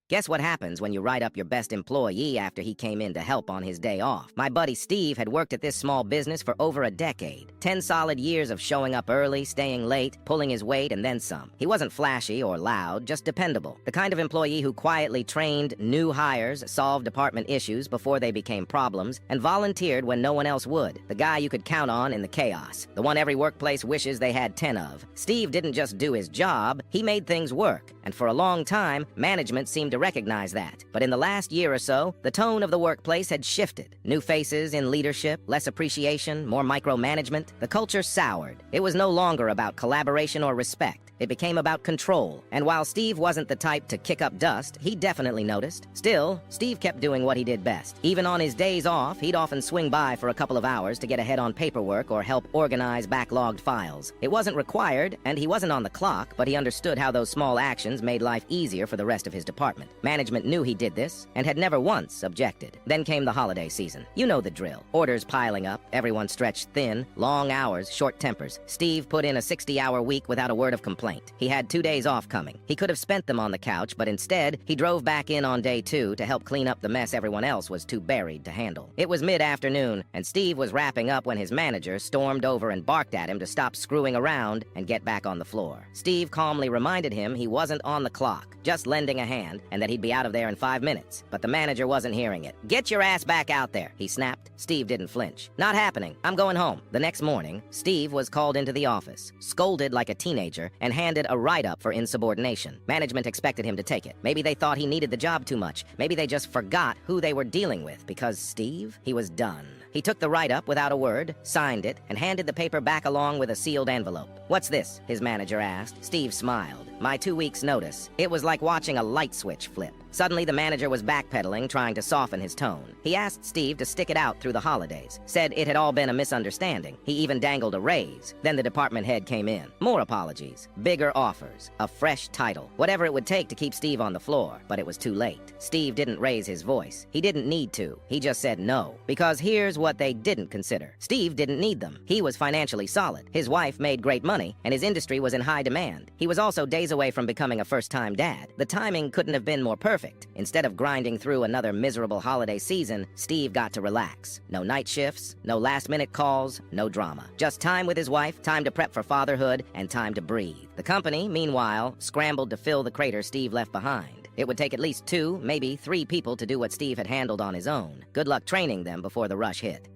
Guess what happens when you write up your best employee after he came in to help on his day off? My buddy Steve had worked at this small business for over a decade. 10 solid years of showing up early, staying late, pulling his weight, and then some. He wasn't flashy or loud, just dependable. The kind of employee who quietly trained new hires, solved department issues before they became problems, and volunteered when no one else would. The guy you could count on in the chaos. The one every workplace wishes they had 10 of. Steve didn't just do his job, he made things work. And for a long time, management seemed to recognize that. But in the last year or so, the tone of the workplace had shifted. New faces in leadership, less appreciation, more micromanagement. The culture soured. It was no longer about collaboration or respect. It became about control. And while Steve wasn't the type to kick up dust, he definitely noticed. Still, Steve kept doing what he did best. Even on his days off, he'd often swing by for a couple of hours to get ahead on paperwork or help organize backlogged files. It wasn't required, and he wasn't on the clock, but he understood how those small actions made life easier for the rest of his department. Management knew he did this, and had never once objected. Then came the holiday season. You know the drill. Orders piling up, everyone stretched thin, long hours, short tempers. Steve put in a 60-hour week without a word of complaint. He had 2 days off coming. He could have spent them on the couch, but instead, he drove back in on day 2 to help clean up the mess everyone else was too buried to handle. It was mid-afternoon, and Steve was wrapping up when his manager stormed over and barked at him to stop screwing around and get back on the floor. Steve calmly reminded him he wasn't on the clock, just lending a hand, and that he'd be out of there in 5 minutes. But the manager wasn't hearing it. "Get your ass back out there," he snapped. Steve didn't flinch. "Not happening. I'm going home." The next morning, Steve was called into the office, scolded like a teenager, and handed a write-up for insubordination. Management expected him to take it. Maybe they thought he needed the job too much. Maybe they just forgot who they were dealing with, because Steve, he was done. He took the write-up without a word, signed it, and handed the paper back along with a sealed envelope. "What's this?" his manager asked. Steve smiled. "My 2 weeks' notice." It was like watching a light switch flip. Suddenly, the manager was backpedaling, trying to soften his tone. He asked Steve to stick it out through the holidays, said it had all been a misunderstanding. He even dangled a raise. Then the department head came in. More apologies, bigger offers, a fresh title, whatever it would take to keep Steve on the floor. But it was too late. Steve didn't raise his voice. He didn't need to. He just said no. Because here's what they didn't consider. Steve didn't need them. He was financially solid. His wife made great money, and his industry was in high demand. He was also days away from becoming a first-time dad. The timing couldn't have been more perfect. Instead of grinding through another miserable holiday season, Steve got to relax. No night shifts, no last-minute calls, no drama. Just time with his wife, time to prep for fatherhood, and time to breathe. The company, meanwhile, scrambled to fill the crater Steve left behind. It would take at least 2, maybe 3 people to do what Steve had handled on his own. Good luck training them before the rush hit.